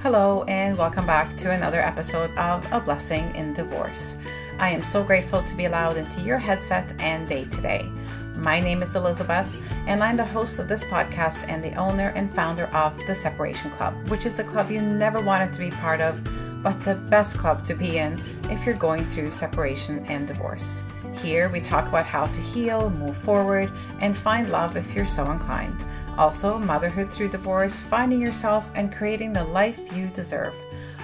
Hello, and welcome back to another episode of A Blessing in Divorce. I am so grateful to be allowed into your headset and day today. My name is Elizabeth, and I'm the host of this podcast and the owner and founder of The Separation Club, which is the club you never wanted to be part of, but the best club to be in if you're going through separation and divorce. Here we talk about how to heal, move forward, and find love if you're so inclined. Also, motherhood through divorce, finding yourself, and creating the life you deserve.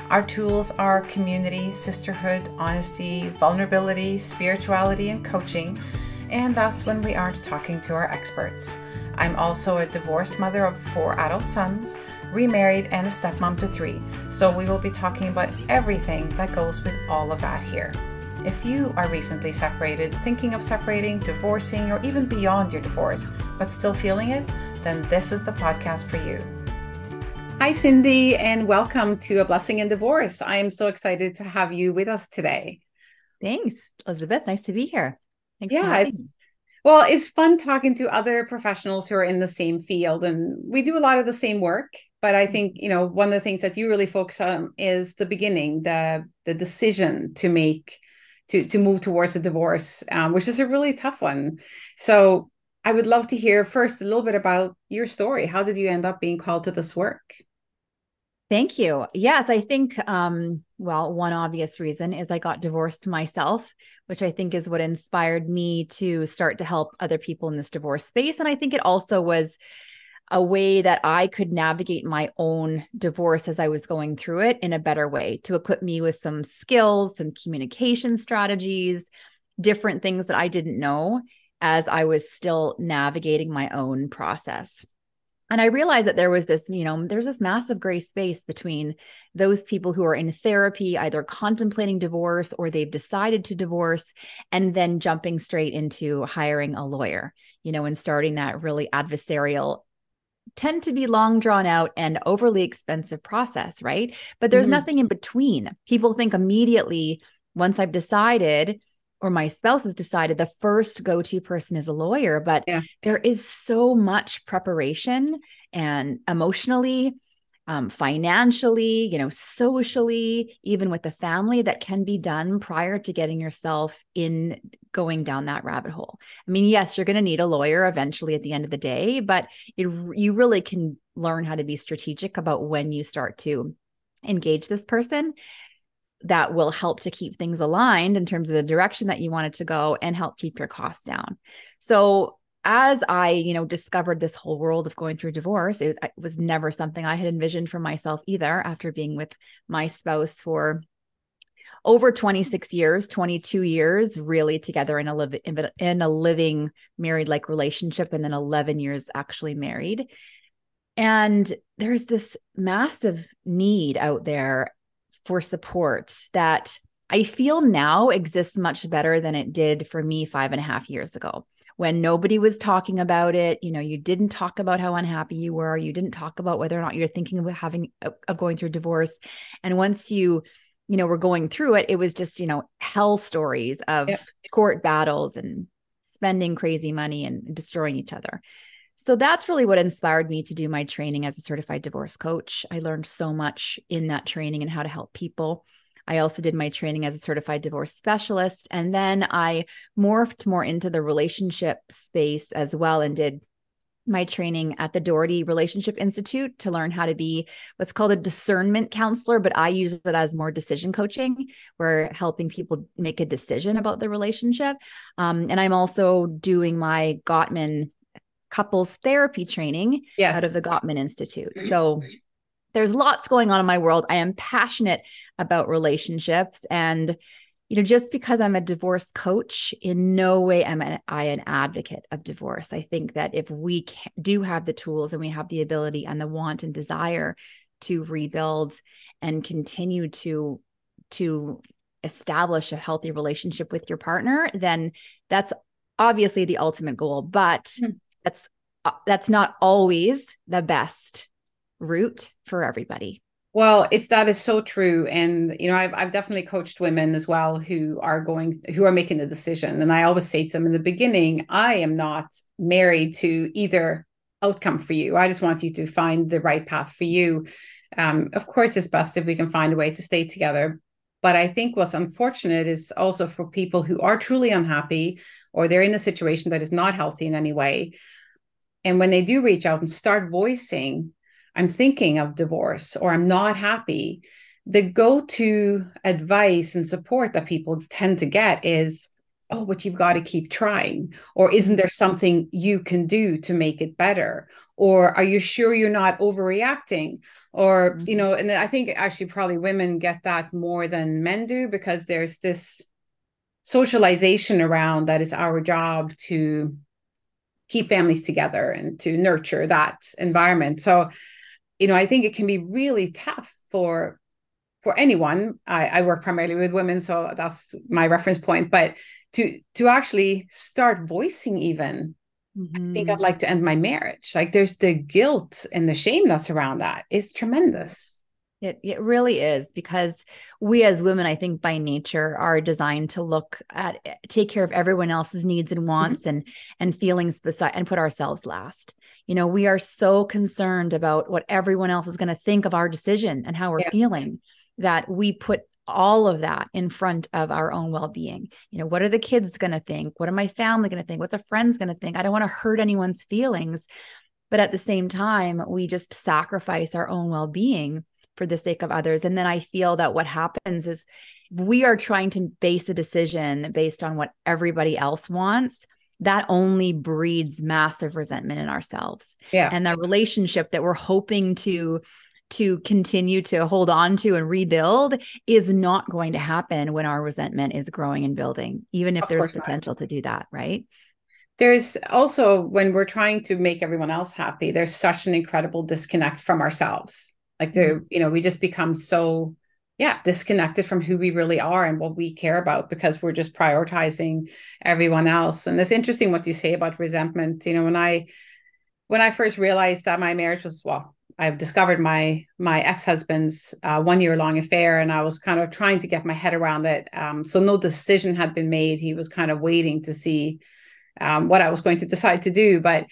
Our tools are community, sisterhood, honesty, vulnerability, spirituality, and coaching. And that's when we aren't talking to our experts. I'm also a divorced mother of 4 adult sons, remarried, and a stepmom to 3. So we will be talking about everything that goes with all of that here. If you are recently separated, thinking of separating, divorcing, or even beyond your divorce, but still feeling it, then this is the podcast for you. Hi, Cindy, and welcome to A Blessing in Divorce. I am so excited to have you with us today. Thanks, Elizabeth. Nice to be here. Thanks for Yeah, having me. it's fun talking to other professionals who are in the same field, and we do a lot of the same work. But I think, one of the things that you really focus on is the beginning, the decision to make, to move towards a divorce, which is a really tough one. So I would love to hear first a little bit about your story. How did you end up being called to this work? Thank you. Yes, I think, one obvious reason is I got divorced myself, which I think is what inspired me to start to help other people in this divorce space. And I think it also was a way that I could navigate my own divorce as I was going through it in a better way, to equip me with some skills, some communication strategies, different things that I didn't know as I was still navigating my own process. And I realized that there was this, there's this massive gray space between those people who are in therapy, either contemplating divorce or they've decided to divorce, and then jumping straight into hiring a lawyer, and starting that really adversarial, tend to be long drawn out and overly expensive process, right? But there's nothing in between. People think immediately, once I've decided, or my spouse has decided, the first go-to person is a lawyer, but there is so much preparation, and emotionally, financially, socially, even with the family, that can be done prior to getting yourself in going down that rabbit hole. I mean, yes, you're going to need a lawyer eventually at the end of the day, but you really can learn how to be strategic about when you start to engage this person. That will help to keep things aligned in terms of the direction that you want it to go and help keep your costs down. So as I, discovered this whole world of going through divorce, it was never something I had envisioned for myself either, after being with my spouse for over 26 years, 22 years, really together in a living married-like relationship, and then 11 years actually married. And there's this massive need out there for support that I feel now exists much better than it did for me 5.5 years ago, when nobody was talking about it. You didn't talk about how unhappy you were. You didn't talk about whether or not you're thinking of going through divorce. And once you were going through it, it was just, hell stories of court battles and spending crazy money and destroying each other. So that's really what inspired me to do my training as a certified divorce coach. I learned so much in that training and how to help people. I also did my training as a certified divorce specialist. And then I morphed more into the relationship space as well, and did my training at the Doherty Relationship Institute to learn how to be what's called a discernment counselor, but I use it as more decision coaching. We're helping people make a decision about the relationship. And I'm also doing my Gottman couples therapy training out of the Gottman Institute. So there's lots going on in my world. I am passionate about relationships, and just because I'm a divorce coach, in no way am I an advocate of divorce. I think that if we do have the tools and we have the ability and the want and desire to rebuild and continue to establish a healthy relationship with your partner, then that's obviously the ultimate goal. But that's not always the best route for everybody. Well, that is so true. And, I've definitely coached women as well who are making the decision. And I always say to them in the beginning, I am not married to either outcome for you. I just want you to find the right path for you. Of course, it's best if we can find a way to stay together. But I think what's unfortunate is also for people who are truly unhappy, or they're in a situation that is not healthy in any way. And when they do reach out and start voicing, I'm thinking of divorce or I'm not happy, the go-to advice and support that people tend to get is, oh, but you've got to keep trying. Or isn't there something you can do to make it better? Or are you sure you're not overreacting? Or, and I think actually probably women get that more than men do, because there's this socialization around that is our job to keep families together and to nurture that environment. So, I think it can be really tough for anyone. I work primarily with women, so that's my reference point. But to actually start voicing, even, I think I'd like to end my marriage. Like, there's the guilt and the shame that's around that is tremendous. It really is, because we as women, I think by nature, are designed to take care of everyone else's needs and wants and feelings beside, and put ourselves last. We are so concerned about what everyone else is going to think of our decision and how we're feeling, that we put all of that in front of our own well-being. What are the kids going to think? What are my family going to think? What's the friends going to think? I don't want to hurt anyone's feelings. But at the same time, we just sacrifice our own well-being for the sake of others. And then I feel that what happens is we are trying to base a decision based on what everybody else wants. That only breeds massive resentment in ourselves. Yeah. And the relationship that we're hoping to continue to hold on to and rebuild is not going to happen when our resentment is growing and building, even if there's potential to do that, right? There's also, when we're trying to make everyone else happy, there's such an incredible disconnect from ourselves. Like, we just become so, disconnected from who we really are and what we care about, because we're just prioritizing everyone else. And it's interesting what you say about resentment. When I first realized that my marriage was, I've discovered my ex-husband's 1-year-long affair, and I was kind of trying to get my head around it. So no decision had been made. He was kind of waiting to see what I was going to decide to do. But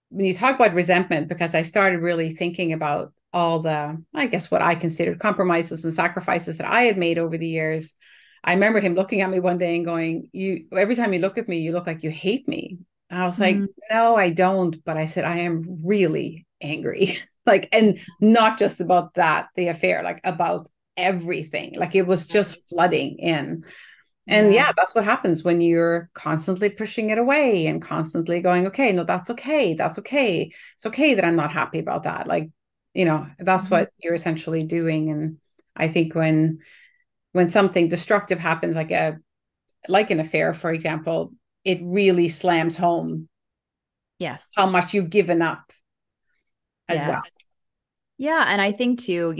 when you talk about resentment, because I started really thinking about all the, I guess, what I considered compromises and sacrifices that I had made over the years. I remember him looking at me one day and going, every time you look at me, you look like you hate me. And I was like, no, I don't. But I said, I am really angry. And not just about the affair, like about everything. Like, it was just flooding in. And that's what happens when you're constantly pushing it away and constantly going, okay, no, that's okay. That's okay. It's okay that I'm not happy about that. That's what you're essentially doing. And I think when something destructive happens, like an affair, for example, it really slams home how much you've given up as well. Yeah. And I think too,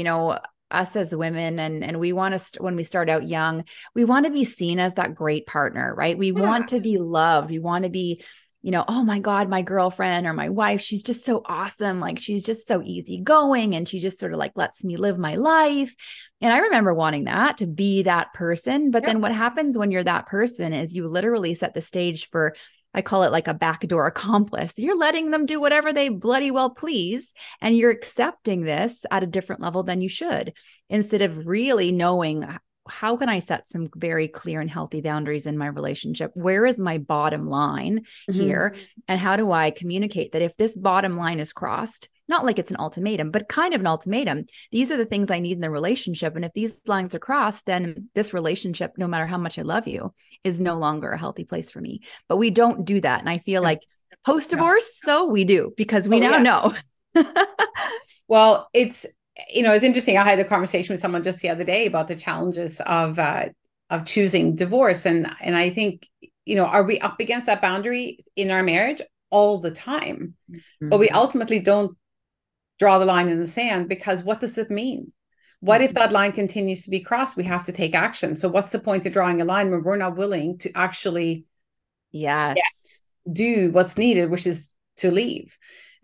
us as women, and we want to, when we start out young, we want to be seen as that great partner, right? We want to be loved. We want to be, oh my God, my girlfriend or my wife, she's just so awesome. Like, she's just so easygoing, and she just sort of like lets me live my life. And I remember wanting that, to be that person. But then what happens when you're that person is you literally set the stage for, I call it like a backdoor accomplice. You're letting them do whatever they bloody well please. And you're accepting this at a different level than you should, instead of really knowing, how can I set some very clear and healthy boundaries in my relationship? Where is my bottom line here? And how do I communicate that if this bottom line is crossed, not like it's an ultimatum, but kind of an ultimatum, these are the things I need in the relationship. And if these lines are crossed, then this relationship, no matter how much I love you, is no longer a healthy place for me. But we don't do that. And I feel like post-divorce, though, we do, because we now know. Well, it's interesting. I had a conversation with someone just the other day about the challenges of choosing divorce. And I think, are we up against that boundary in our marriage all the time? But we ultimately don't draw the line in the sand, because what does it mean? What if that line continues to be crossed? We have to take action. So what's the point of drawing a line when we're not willing to actually do what's needed, which is to leave?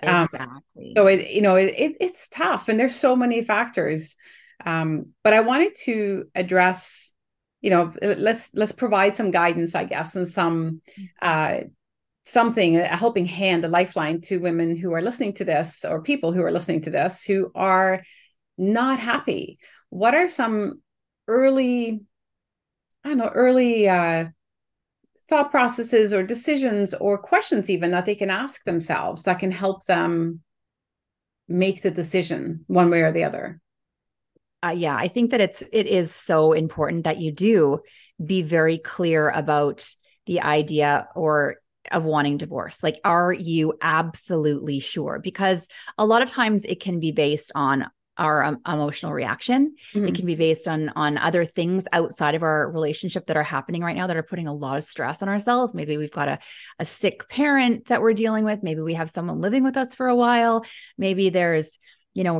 Exactly. So it's tough, and there's so many factors. But I wanted to address, let's provide some guidance, I guess, and some something, a helping hand, a lifeline to women who are listening to this, or people who are listening to this, who are not happy, what are some early, I don't know, early thought processes or decisions or questions even that they can ask themselves that can help them make the decision one way or the other? Yeah, I think that it is so important that you do be very clear about the idea or of wanting divorce. Like, are you absolutely sure? Because a lot of times it can be based on our emotional reaction. It can be based on other things outside of our relationship that are happening right now that are putting a lot of stress on ourselves. Maybe we've got a sick parent that we're dealing with. Maybe we have someone living with us for a while. Maybe there's,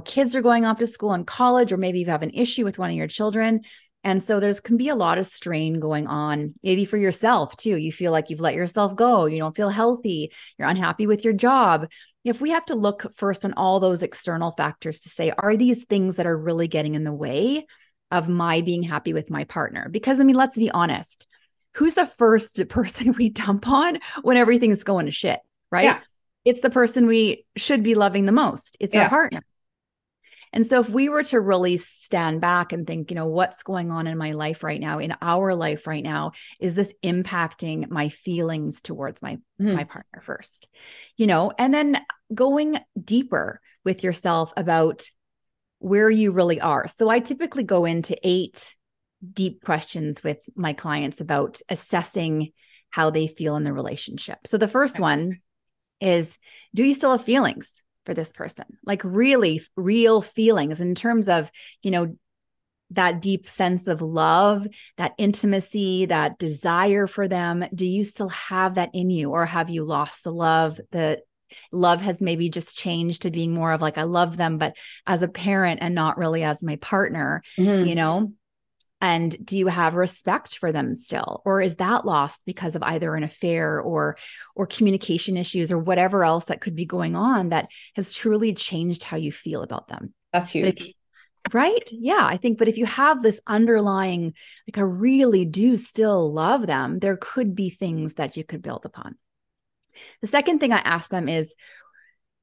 kids are going off to school and college, or maybe you have an issue with one of your children. And so there's can be a lot of strain going on, maybe for yourself too. You feel like you've let yourself go. You don't feel healthy. You're unhappy with your job. If we have to look first on all those external factors to say, are these things that are really getting in the way of my being happy with my partner? Because, I mean, let's be honest. Who's the first person we dump on when everything's going to shit, right? Yeah. It's the person we should be loving the most. It's our partner. And so if we were to really stand back and think, what's going on in my life right now, in our life right now, is this impacting my feelings towards my partner first, and then going deeper with yourself about where you really are. So I typically go into 8 deep questions with my clients about assessing how they feel in the relationship. So the first one is, do you still have feelings for this person? Like really real feelings in terms of, that deep sense of love, that intimacy, that desire for them. Do you still have that in you, or have you lost the love? The love has maybe just changed to being more of like, I love them, but as a parent and not really as my partner, And do you have respect for them still? Or is that lost because of either an affair or communication issues or whatever else that could be going on that has truly changed how you feel about them? That's huge. Right? Yeah, I think, but if you have this underlying, like, I really do still love them, there could be things that you could build upon. The second thing I ask them is,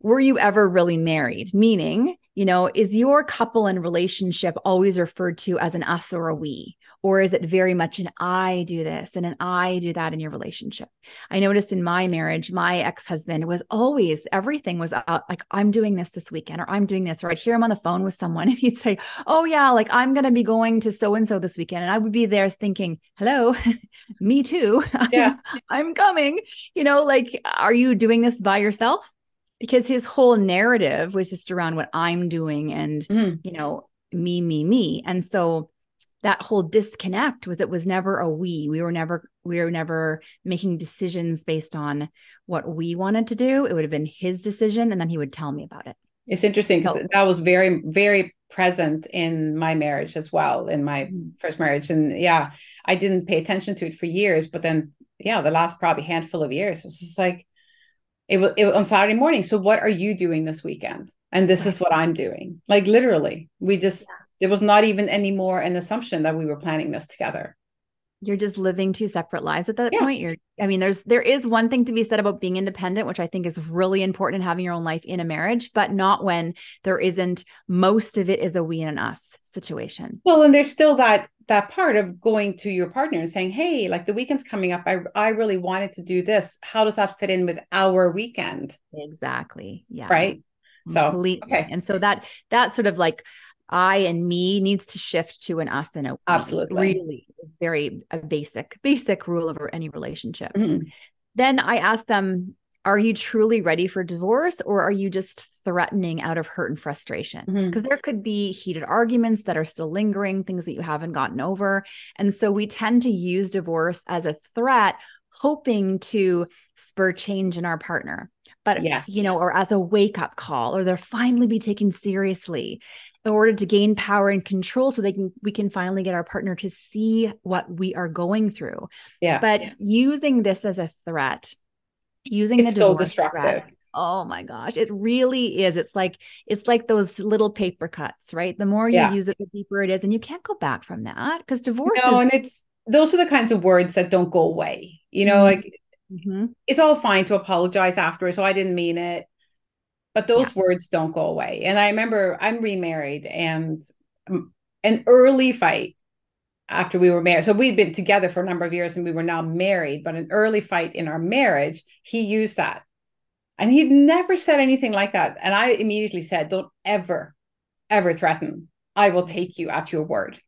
were you ever really married? Meaning, is your couple and relationship always referred to as an us or a we? Or is it very much an I do this and an I do that in your relationship? I noticed in my marriage, my ex-husband was always, everything was like, I'm doing this weekend, or I'm doing this, or I'd hear him on the phone with someone and he'd say, oh yeah, like I'm going to be going to so-and-so this weekend. And I would be there thinking, hello, me too. Yeah. I'm coming, like, are you doing this by yourself? Because his whole narrative was just around what I'm doing and, me. And so that whole disconnect it was never a we. We were never making decisions based on what we wanted to do. It would have been his decision. And then he would tell me about it. It's interesting because that was very, very present in my marriage as well, in my first marriage. And yeah, I didn't pay attention to it for years, but then, the last probably handful of years, it was just like, it was on Saturday morning. So what are you doing this weekend? And this is what I'm doing. Like literally, there was not even any more an assumption that we were planning this together. You're just living 2 separate lives at that point. There is one thing to be said about being independent, which I think is really important in having your own life in a marriage, but not when there isn't, most of it is a we and an us situation. Well, and there's still that part of going to your partner and saying, hey, like the weekend's coming up. I really wanted to do this. How does that fit in with our weekend? Exactly. Yeah. Right. Completely. So, okay. And so that sort of like I and me needs to shift to an us and a we. Absolutely. Really is very a basic rule of any relationship. Then I ask them, are you truly ready for divorce, or are you just threatening out of hurt and frustration? Because there could be heated arguments that are still lingering, things that you haven't gotten over. And so we tend to use divorce as a threat, hoping to spur change in our partner. But, or as a wake-up call, or they'll finally be taken seriously in order to gain power and control so we can finally get our partner to see what we are going through. But using this as a threat, it's so destructive. Threat, oh my gosh, it really is. It's like those little paper cuts, right? The more you use it, the deeper it is. And you can't go back from that, because divorce and those are the kinds of words that don't go away. Like it's all fine to apologize afterwards. So I didn't mean it. but Yeah. those words don't go away. And I remember I'm remarried, and an early fight after we were married. So we'd been together for a number of years and we were now married, but an early fight in our marriage, he used that. And he'd never said anything like that. And I immediately said, don't ever, ever threaten. I will take you at your word.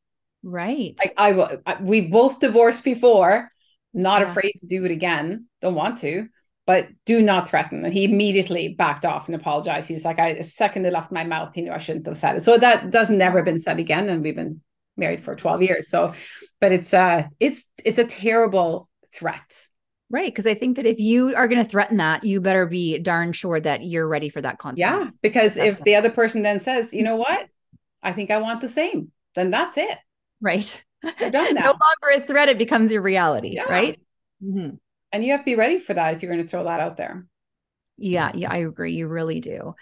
Right. Like I will, we both divorced before, not Yeah. afraid to do it again. Don't want to, but do not threaten. And he immediately backed off and apologized. He's like, a second it left my mouth, he knew I shouldn't have said it. So that does never been said again. And we've been married for 12 years. So, but it's a terrible threat. Right. Because I think that if you are going to threaten that, you better be darn sure that you're ready for that Yeah. consequence. Because That's if the other person then says, you know what, I think I want the same, then that's it. right. You're done No now. longer a threat, it becomes your reality, Yeah. right? Mm-hmm. And you have to be ready for that if you're going to throw that out there. Yeah, I agree. You really do.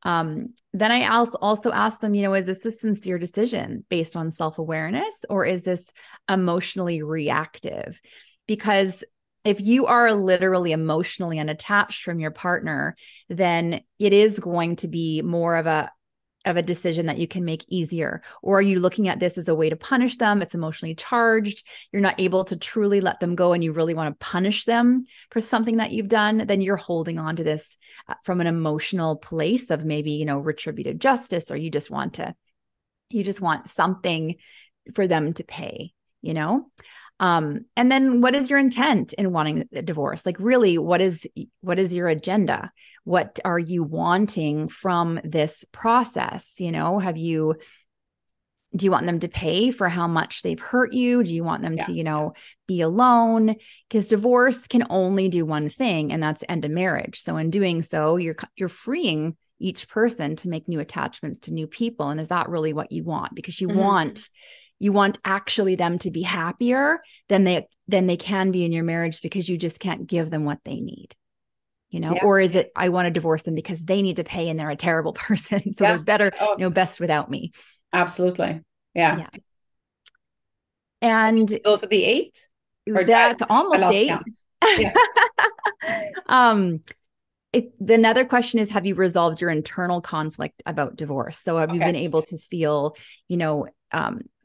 Then I also ask them, is this a sincere decision based on self-awareness, or is this emotionally reactive? Because if you are literally emotionally unattached from your partner, then it is going to be more of a decision that you can make easier. Or are you looking at this as a way to punish them? It's emotionally charged. You're not able to truly let them go and you really want to punish them for something that you've done. Then you're holding on to this from an emotional place of maybe, retributive justice, or you just want something for them to pay. And then what is your intent in wanting a divorce? Like really, what is your agenda? What are you wanting from this process? Do you want them to pay for how much they've hurt you? Do you want them to, be alone? Because divorce can only do one thing, and that's end a marriage. So in doing so, you're freeing each person to make new attachments to new people. And is that really what you want? Because you want actually them to be happier than they can be in your marriage, because you just can't give them what they need. Or is it, I want to divorce them because they need to pay and they're a terrible person, so they're better, best without me. Absolutely. Yeah. And those are the 8? Or that's almost 8. Yeah. Another question is, have you resolved your internal conflict about divorce? So have you been able to feel,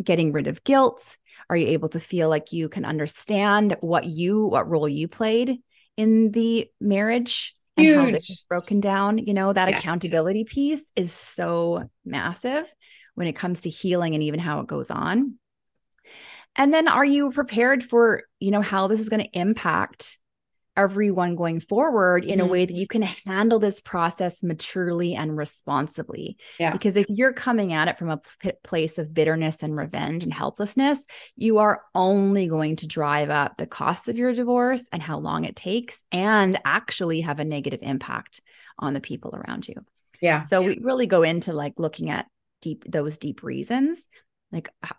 getting rid of guilt? Are you able to feel like you can understand what role you played in the marriage? Huge. And how this is broken down? That accountability piece is so massive when it comes to healing and even how it goes on. And then are you prepared for, how this is going to impact everyone going forward in a way that you can handle this process maturely and responsibly? Yeah. Because if you're coming at it from a place of bitterness and revenge and helplessness, you are only going to drive up the cost of your divorce and how long it takes, and actually have a negative impact on the people around you. Yeah. So we really go into looking at those deep reasons.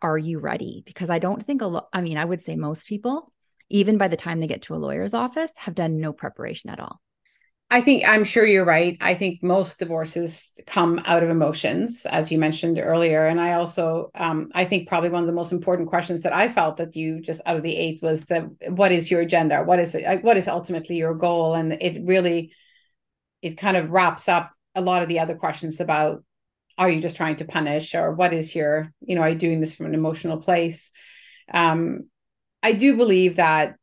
Are you ready? Because I don't think I would say most people, even by the time they get to a lawyer's office, have done no preparation at all. I'm sure you're right. I think most divorces come out of emotions, as you mentioned earlier. And I also, I think probably one of the most important questions that I felt that you just out of the 8 was what is your agenda? What is ultimately your goal? And it kind of wraps up a lot of the other questions about, are you just trying to punish, or what is your, are you doing this from an emotional place? I do believe that,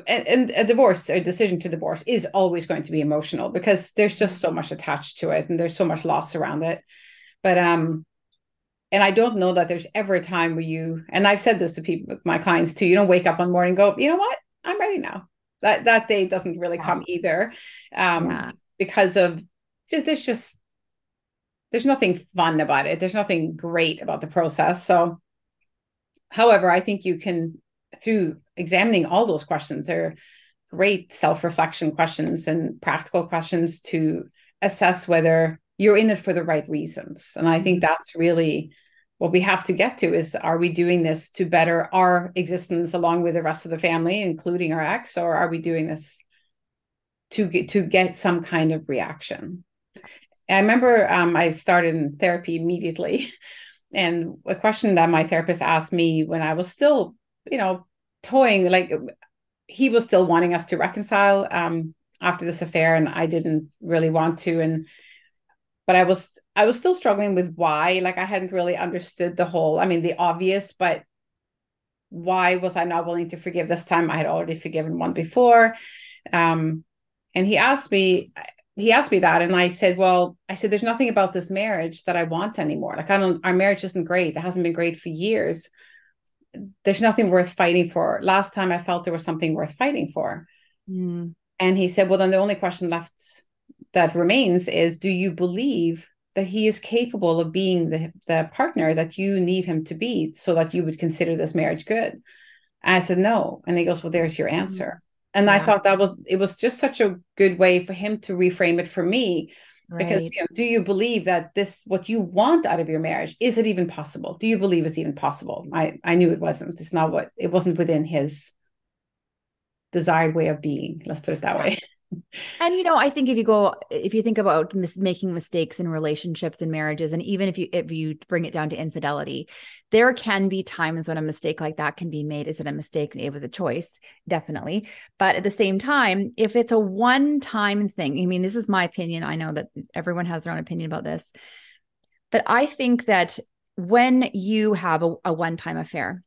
and a divorce, a decision to divorce, is always going to be emotional, because there's just so much attached to it and there's so much loss around it. But and I don't know that there's ever a time where and I've said this to people, my clients too, you don't wake up one morning and go, you know what, I'm ready now. That day doesn't really come either, because of there's nothing fun about it. There's nothing great about the process. So, however, I think you can, through examining all those questions, they're great self-reflection questions and practical questions to assess whether you're in it for the right reasons. And I think that's really what we have to get to, is, are we doing this to better our existence along with the rest of the family, including our ex, or are we doing this to get some kind of reaction? I remember I started in therapy immediately. And a question that my therapist asked me when I was still, toying, he was still wanting us to reconcile after this affair, and I didn't really want to. And but I was still struggling with why. Like I hadn't really understood the whole, I mean, the obvious, but why was I not willing to forgive this time? I had already forgiven one before. Um, and he asked me that, and I said, there's nothing about this marriage that I want anymore. Like our marriage isn't great. It hasn't been great for years. There's nothing worth fighting for. Last time I felt there was something worth fighting for. Mm. And he said, well, then the only question left that remains is, do you believe that he is capable of being the partner that you need him to be so that you would consider this marriage good? And I said, no. And he goes, well, there's your answer. And I Yeah. thought it was just such a good way for him to reframe it for me. Because, Right. do you believe that what you want out of your marriage, is it even possible? Do you believe it's even possible? I knew it wasn't. It wasn't within his desired way of being. Let's put it that Yeah. way. And I think if you think about making mistakes in relationships and marriages, and even if you bring it down to infidelity, there can be times when a mistake like that can be made. Is it a mistake? It was a choice, definitely. But at the same time, if it's a one-time thing, I mean, this is my opinion. I know that everyone has their own opinion about this, but I think that when you have a one-time affair,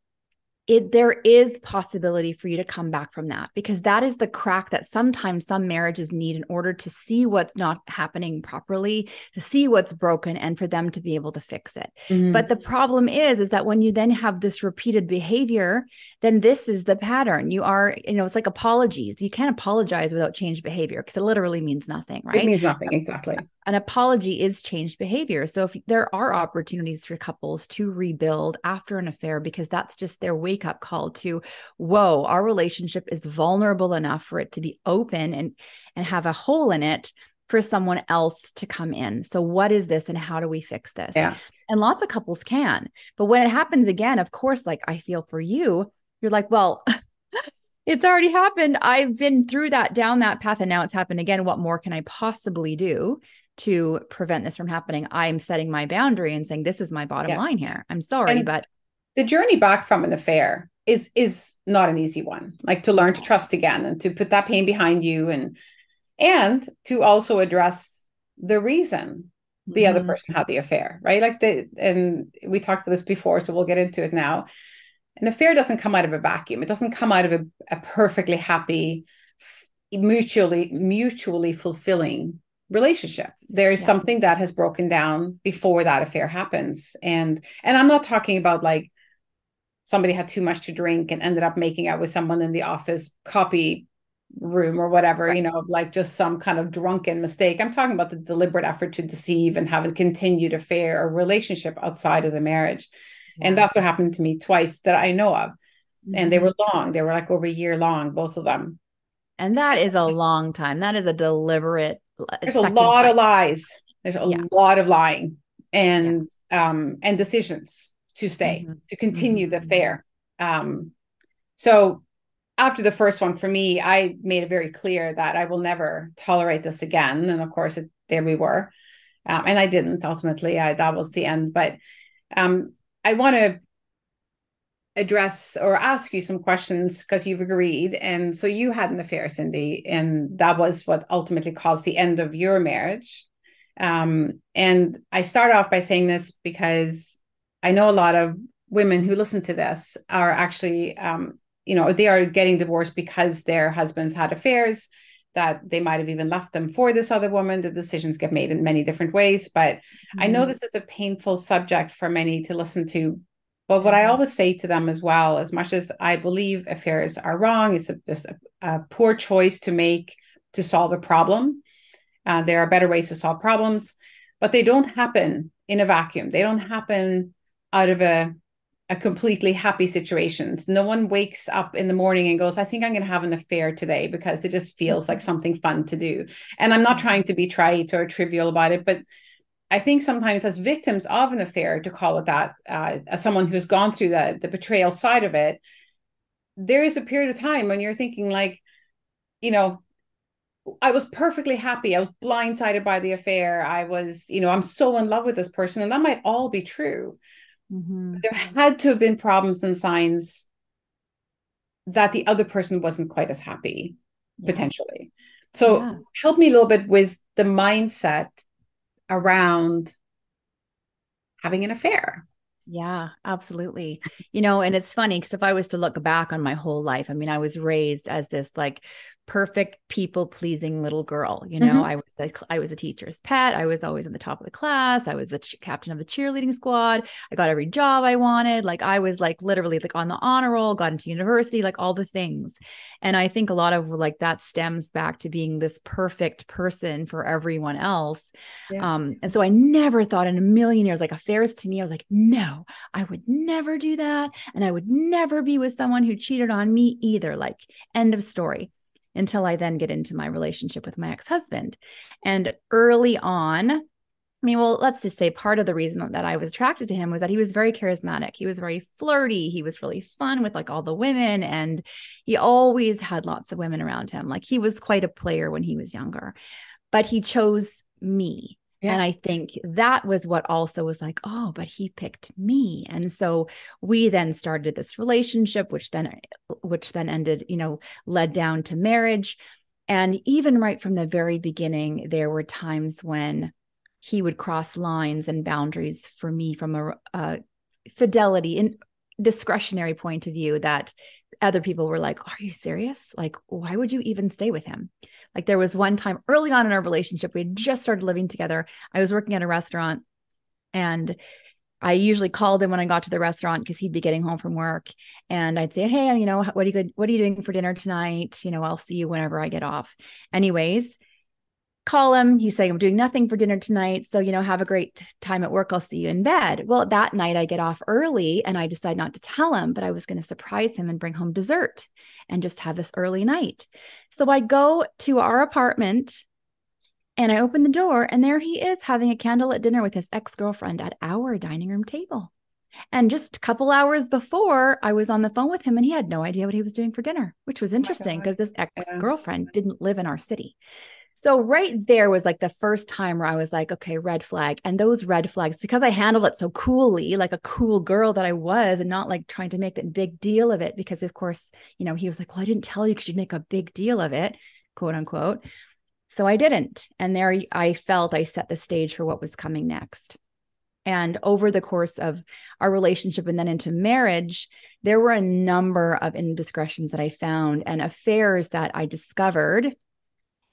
there is possibility for you to come back from that, because that is the crack that sometimes some marriages need in order to see what's not happening properly, to see what's broken, and for them to be able to fix it. Mm-hmm. But the problem is that when you then have this repeated behavior, then this is the pattern. It's like apologies. You can't apologize without changed behavior, because it literally means nothing, right? It means nothing. Exactly. An apology is changed behavior. So if there are opportunities for couples to rebuild after an affair, because that's just their wake up call to, whoa, our relationship is vulnerable enough for it to be open and have a hole in it for someone else to come in. So what is this and how do we fix this? Yeah. And lots of couples can. But when it happens again, of course, like I feel for you, you're like, well, it's already happened. I've been through that, down that path, and now it's happened again. What more can I possibly do to prevent this from happening? I'm setting my boundary and saying, this is my bottom line here. I'm sorry, but the journey back from an affair is not an easy one. Like to learn to trust again and to put that pain behind you, and to also address the reason the other person had the affair, right? And we talked about this before, so we'll get into it now. An affair doesn't come out of a vacuum. It doesn't come out of a perfectly happy, mutually fulfilling relationship. There is something that has broken down before that affair happens. And I'm not talking about like somebody had too much to drink and ended up making out with someone in the office copy room or whatever, right. Like just some kind of drunken mistake. I'm talking about the deliberate effort to deceive and have a continued affair or relationship outside of the marriage. Yeah. And that's what happened to me twice that I know of. And they were long. They were like over a year long, both of them. And that is a long time. That is a deliberate. There's a lot of lies. There's a lot of lying and decisions to stay, to continue the affair. So after the first one, for me, I made it very clear that I will never tolerate this again. And of course, there we were. And I didn't ultimately. That was the end. But I want to address or ask you some questions because you've agreed. And so you had an affair, Cindy, and that was what ultimately caused the end of your marriage. And I start off by saying this because I know a lot of women who listen to this are actually, they are getting divorced because their husbands had affairs, that they might have even left them for this other woman. The decisions get made in many different ways. But I know this is a painful subject for many to listen to. But what I always say to them as well, as much as I believe affairs are wrong, it's just a poor choice to make to solve a problem. There are better ways to solve problems, but they don't happen in a vacuum. They don't happen out of a completely happy situation. No one wakes up in the morning and goes, I think I'm going to have an affair today because it just feels like something fun to do. And I'm not trying to be trite or trivial about it, but I think sometimes as victims of an affair, to call it that, as someone who's gone through the betrayal side of it, there is a period of time when you're thinking like, I was perfectly happy. I was blindsided by the affair. I was, I'm so in love with this person. And that might all be true. There had to have been problems and signs that the other person wasn't quite as happy, potentially. So help me a little bit with the mindset around having an affair. Yeah, absolutely. And it's funny because if I was to look back on my whole life, I mean, I was raised as this like perfect people pleasing little girl. Mhm. I was a teacher's pet. I was always in the top of the class. I was the captain of the cheerleading squad. I got every job I wanted. Like I was like literally like on the honor roll, got into university, like all the things. And I think a lot of like that stems back to being this perfect person for everyone else. Yeah. And so I never thought in a million years, like affairs to me, I was like, no, I would never do that. And I would never be with someone who cheated on me either. Like, end of story. Until I then get into my relationship with my ex-husband. And early on, I mean, well, let's just say part of the reason that I was attracted to him was that he was very charismatic. He was very flirty. He was really fun with like all the women. And he always had lots of women around him. Like he was quite a player when he was younger, but he chose me. Yeah. And I think that was what also was like, oh, but he picked me. And so we then started this relationship, which then ended, led down to marriage. And even right from the very beginning, there were times when he would cross lines and boundaries for me from a fidelity and discretionary point of view that other people were like, are you serious? Like, why would you even stay with him? Like there was one time early on in our relationship, we had just started living together. I was working at a restaurant and I usually called him when I got to the restaurant because he'd be getting home from work. And I'd say, hey, what are you doing for dinner tonight? I'll see you whenever I get off. Anyways, call him. He's saying, I'm doing nothing for dinner tonight. So, have a great time at work. I'll see you in bed. Well, that night I get off early and I decide not to tell him, but I was going to surprise him and bring home dessert and just have this early night. So I go to our apartment and I open the door and there he is having a candlelit dinner with his ex-girlfriend at our dining room table. And just a couple hours before, I was on the phone with him and he had no idea what he was doing for dinner, which was Oh my interesting God. because this Yeah. ex-girlfriend didn't live in our city. So right there was like the first time where I was like, okay, red flag. And those red flags, because I handled it so coolly, like a cool girl that I was, and not like trying to make that big deal of it. Because of course, he was like, well, I didn't tell you because you'd make a big deal of it, quote unquote. So I didn't. And there I felt I set the stage for what was coming next. And over the course of our relationship and then into marriage, there were a number of indiscretions that I found and affairs that I discovered.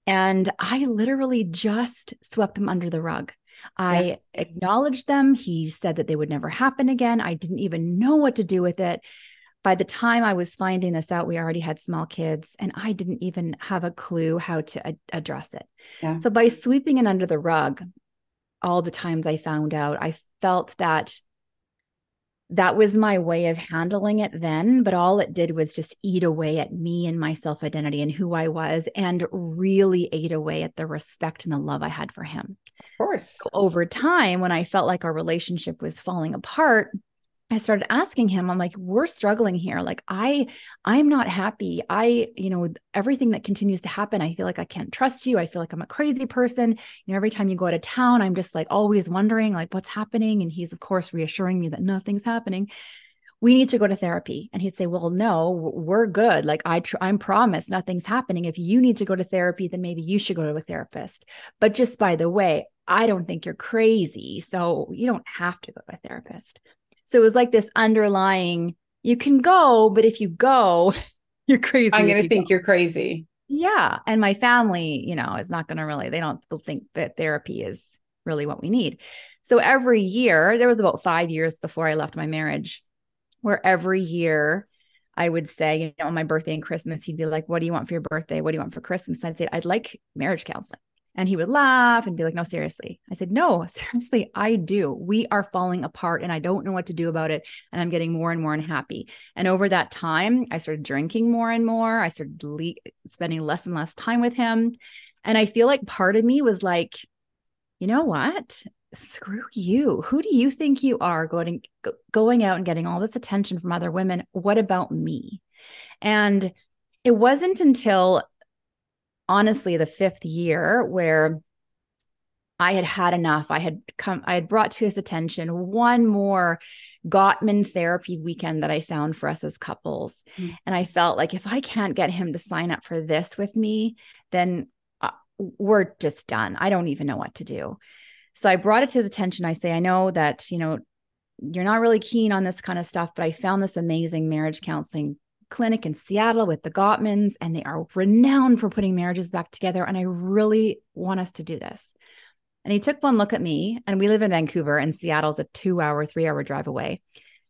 And I literally just swept them under the rug. Yeah. I acknowledged them. He said that they would never happen again. I didn't even know what to do with it. By the time I was finding this out, we already had small kids and I didn't even have a clue how to address it. Yeah. So by sweeping it under the rug, all the times I found out, I felt that was my way of handling it then, but all it did was just eat away at me and my self-identity and who I was, and really ate away at the respect and the love I had for him. Of course. So over time, when I felt like our relationship was falling apart, I started asking him, I'm like, we're struggling here. Like I'm not happy. Everything that continues to happen, I feel like I can't trust you. I feel like I'm a crazy person. Every time you go out of town, I'm just like always wondering like what's happening. And he's of course reassuring me that nothing's happening. We need to go to therapy. And he'd say, well, no, we're good. Like I'm promised nothing's happening. If you need to go to therapy, then maybe you should go to a therapist. But just by the way, I don't think you're crazy. So you don't have to go to a therapist. So it was like this underlying, you can go, but if you go, you're crazy. I'm going if to you think go. you're crazy. Yeah. And my family, is not going to really, they don't think that therapy is really what we need. So every year, there was about 5 years before I left my marriage, where every year I would say, on my birthday and Christmas, he'd be like, what do you want for your birthday? What do you want for Christmas? I'd say, I'd like marriage counseling. And he would laugh and be like, no, seriously. I said, no, seriously, I do. We are falling apart and I don't know what to do about it. And I'm getting more and more unhappy. And over that time, I started drinking more and more. I started spending less and less time with him. And I feel like part of me was like, you know what? Screw you. Who do you think you are going out and getting all this attention from other women? What about me? And it wasn't until honestly the fifth year where I had had enough. I had brought to his attention one more Gottman therapy weekend that I found for us as couples. Mm-hmm. And I felt like if I can't get him to sign up for this with me, then we're just done. I don't even know what to do. So I brought it to his attention. I say, I know that, you're not really keen on this kind of stuff, but I found this amazing marriage counseling clinic in Seattle with the Gottmans, and they are renowned for putting marriages back together. And I really want us to do this. And he took one look at me, and we live in Vancouver, and Seattle's a 2-hour, 3-hour drive away.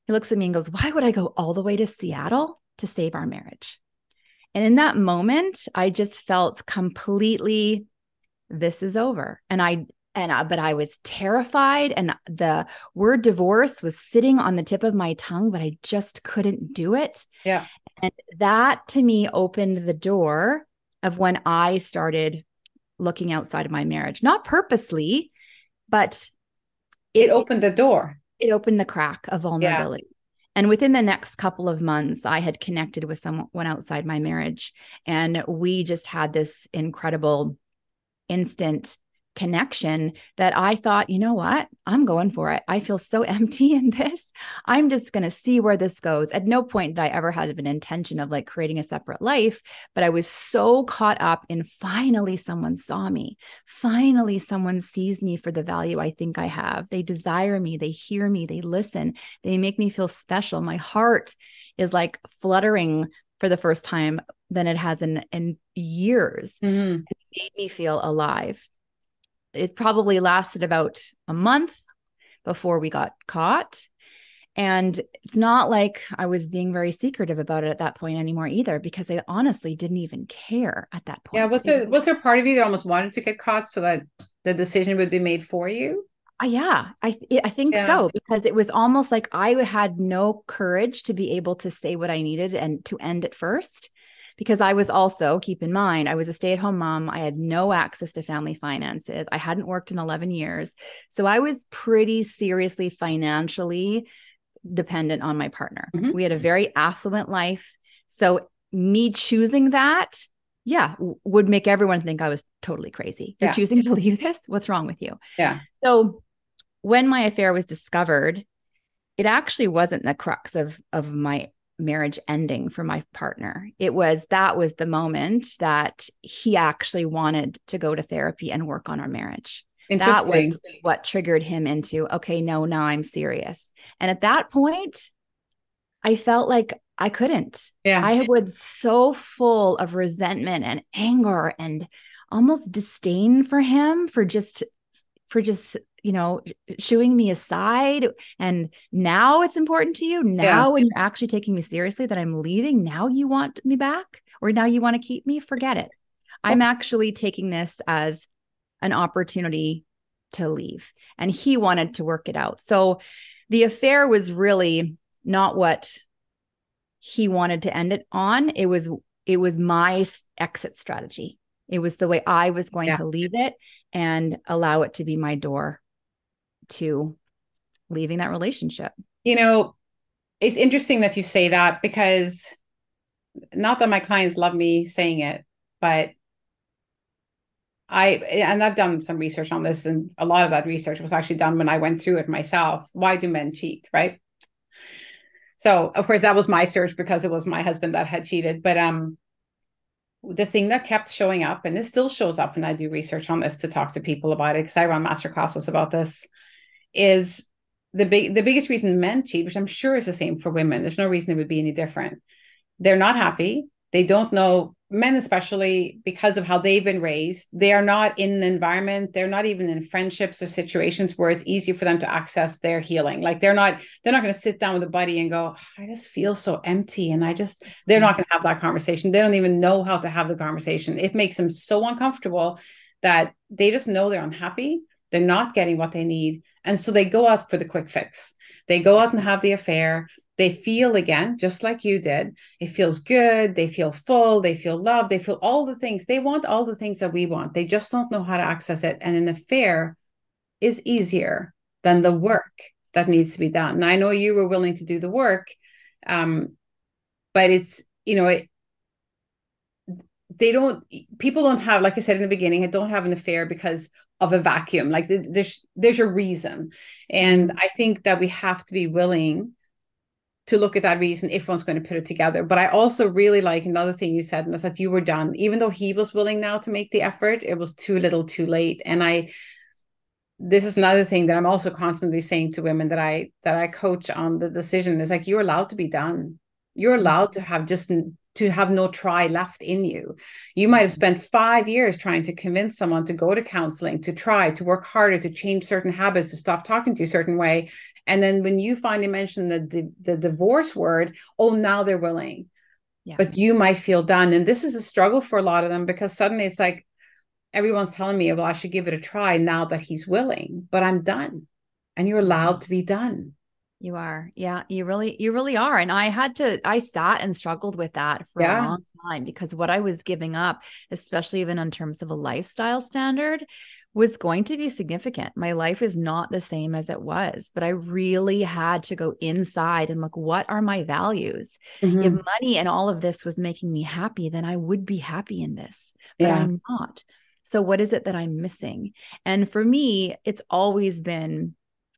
He looks at me and goes, why would I go all the way to Seattle to save our marriage? And in that moment, I just felt completely, this is over. But I was terrified, and the word divorce was sitting on the tip of my tongue, but I just couldn't do it. Yeah. And that to me opened the door of when I started looking outside of my marriage, not purposely, but it opened the door. It opened the crack of vulnerability. Yeah. And within the next couple of months, I had connected with someone outside my marriage, and we just had this incredible instant connection that I thought, you know what? I'm going for it. I feel so empty in this. I'm just going to see where this goes. At no point did I ever have an intention of like creating a separate life, but I was so caught up in finally someone saw me. Finally, someone sees me for the value I think I have. They desire me. They hear me. They listen. They make me feel special. My heart is like fluttering for the first time than it has in years. Mm-hmm. It made me feel alive. It probably lasted about a month before we got caught. And it's not like I was being very secretive about it at that point anymore either, because I honestly didn't even care at that point. Yeah. Was there part of you that almost wanted to get caught so that the decision would be made for you? Yeah, I think so, because it was almost like I had no courage to be able to say what I needed and to end it first. Because I was also, keep in mind, I was a stay-at-home mom. I had no access to family finances. I hadn't worked in 11 years. So I was pretty seriously financially dependent on my partner. Mm-hmm. We had a very affluent life. So me choosing that, would make everyone think I was totally crazy. You're choosing to leave this? What's wrong with you? Yeah. So when my affair was discovered, it actually wasn't the crux of my marriage ending for my partner. That was the moment that he actually wanted to go to therapy and work on our marriage. That was what triggered him into, okay, no, now I'm serious. And at that point, I felt like I couldn't. Yeah. I was so full of resentment and anger and almost disdain for him for just shooing me aside. And now it's important to you. Now, when you're actually taking me seriously that I'm leaving, now you want me back, or now you want to keep me? Forget it. I'm actually taking this as an opportunity to leave. And he wanted to work it out. So the affair was really not what he wanted to end it on. It was my exit strategy. It was the way I was going to leave it and allow it to be my door to leaving that relationship. It's interesting that you say that, because not that my clients love me saying it, but I've done some research on this, and a lot of that research was actually done when I went through it myself. Why do men cheat, right? So of course that was my search, because it was my husband that had cheated. But the thing that kept showing up, and it still shows up when I do research on this to talk to people about it, because I run master classes about this, is the biggest reason men cheat, which I'm sure is the same for women. There's no reason it would be any different. They're not happy. They don't know, men especially, because of how they've been raised, they are not in an environment, they're not even in friendships or situations where it's easy for them to access their healing. Like they're not going to sit down with a buddy and go, I just feel so empty. And they're not going to have that conversation. They don't even know how to have the conversation. It makes them so uncomfortable that they just know they're unhappy. They're not getting what they need. And so they go out for the quick fix. They go out and have the affair. They feel again, just like you did. It feels good. They feel full. They feel loved. They feel all the things. They want all the things that we want. They just don't know how to access it. And an affair is easier than the work that needs to be done. And I know you were willing to do the work, but it's, people don't have, like I said in the beginning, don't have an affair because of a vacuum. Like there's a reason. And I think that we have to be willing to look at that reason if one's going to put it together. But I also really like another thing you said, and that's that you were done. Even though he was willing now to make the effort, it was too little too late. And this is another thing that I'm also constantly saying to women that I coach on the decision is like, you're allowed to be done. You're allowed to have to have no try left in you. You might have spent 5 years trying to convince someone to go to counseling, to try to work harder, to change certain habits, to stop talking to you a certain way. And then when you finally mention the divorce word, oh, now they're willing. Yeah. But you might feel done. And this is a struggle for a lot of them, because suddenly it's like, everyone's telling me, well, I should give it a try now that he's willing, but I'm done. And you're allowed to be done. You are. Yeah, you really are. And I sat and struggled with that for a Yeah. long time, because what I was giving up, especially even in terms of a lifestyle standard, was going to be significant. My life is not the same as it was, but I really had to go inside and look, what are my values? Mm-hmm. If money and all of this was making me happy, then I would be happy in this, but Yeah. I'm not. So what is it that I'm missing? And for me, it's always been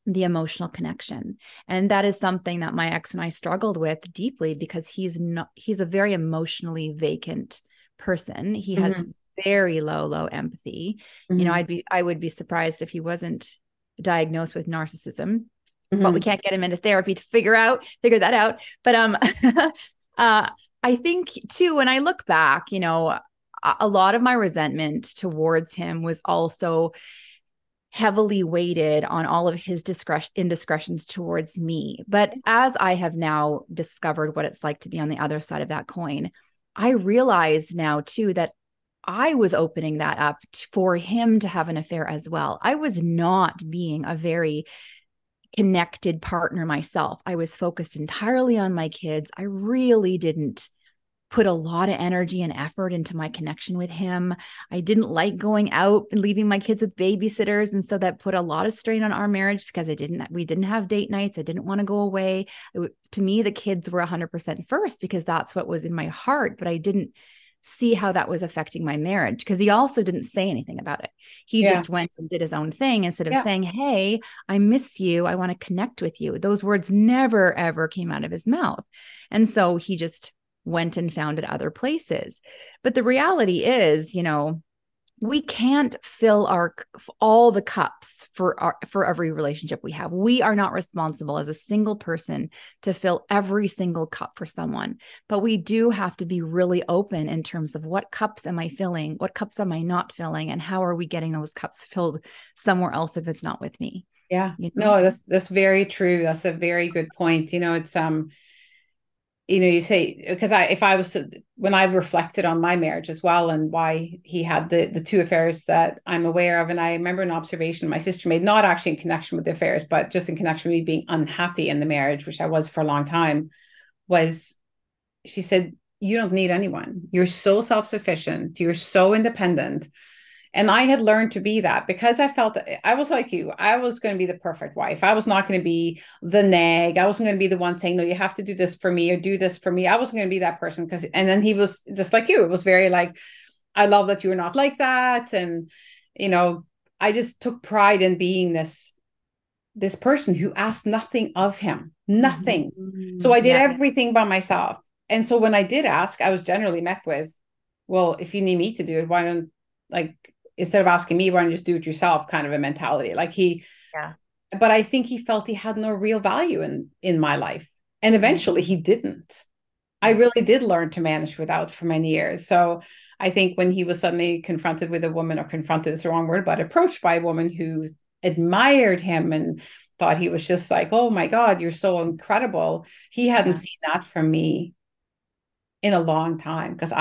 the emotional connection. And that is something that my ex and I struggled with deeply, because he's a very emotionally vacant person. He has very low empathy. Mm-hmm. I would be surprised if he wasn't diagnosed with narcissism, but we Mm-hmm. can't get him into therapy to figure that out. But I think too, when I look back, a lot of my resentment towards him was also heavily weighted on all of his indiscretions towards me. But as I have now discovered what it's like to be on the other side of that coin, I realize now too that I was opening that up for him to have an affair as well. I was not being a very connected partner myself. I was focused entirely on my kids. I really didn't put a lot of energy and effort into my connection with him. I didn't like going out and leaving my kids with babysitters. And so that put a lot of strain on our marriage, because we didn't have date nights. I didn't want to go away. To me, the kids were 100% first, because that's what was in my heart. But I didn't see how that was affecting my marriage, because he also didn't say anything about it. He just went and did his own thing instead of saying, hey, I miss you. I want to connect with you. Those words never, ever came out of his mouth. And so he just went and found it other places. But the reality is, we can't fill all the cups for every relationship we have. We are not responsible as a single person to fill every single cup for someone, but we do have to be really open in terms of what cups am I filling, what cups am I not filling, and how are we getting those cups filled somewhere else if it's not with me. Yeah. No, that's very true. That's a very good point. It's you say, because when I've reflected on my marriage as well, and why he had the two affairs that I'm aware of. And I remember an observation my sister made, not actually in connection with the affairs, but just in connection with me being unhappy in the marriage, which I was for a long time, was she said, you don't need anyone. You're so self-sufficient. You're so independent. And I had learned to be that, because I felt that I was like you. I was going to be the perfect wife. I was not going to be the nag. I wasn't going to be the one saying, no, you have to do this for me or do this for me. I wasn't going to be that person. And then he was just like you. It was very like, I love that you're not like that. And, I just took pride in being this person who asked nothing of him, nothing. Mm-hmm. So I did everything by myself. And so when I did ask, I was generally met with, well, if you need me to do it, why don't, like, instead of asking me, why don't you just do it yourself, kind of a mentality. Like but I think he felt he had no real value in my life. And eventually he didn't. I really did learn to manage without for many years. So I think when he was suddenly confronted with a woman, or confronted is the wrong word, but approached by a woman who admired him and thought he was just like, oh my God, you're so incredible. He hadn't seen that from me in a long time, because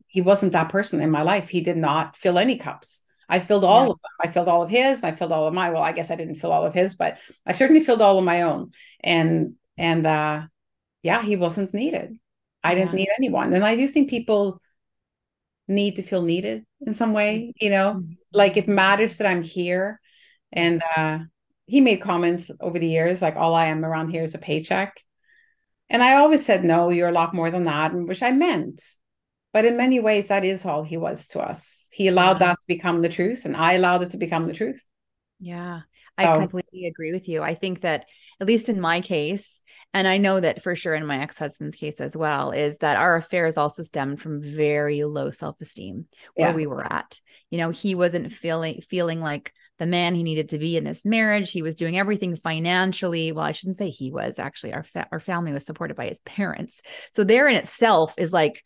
he wasn't that person in my life. He did not fill any cups. I filled all of them. I filled all of his, and I filled all of my, well, I guess I didn't fill all of his, but I certainly filled all of my own. And he wasn't needed. I didn't need anyone. And I do think people need to feel needed in some way, like it matters that I'm here. And he made comments over the years, like, all I am around here is a paycheck. And I always said, no, you're a lot more than that, and which I meant. But in many ways, that is all he was to us. He allowed that to become the truth, and I allowed it to become the truth. Yeah, I completely agree with you. I think that, at least in my case, and I know that for sure in my ex-husband's case as well, is that our affairs also stemmed from very low self-esteem where we were at. He wasn't feeling like the man he needed to be in this marriage. He was doing everything financially. Well, I shouldn't say he was, actually our family was supported by his parents. So there in itself is like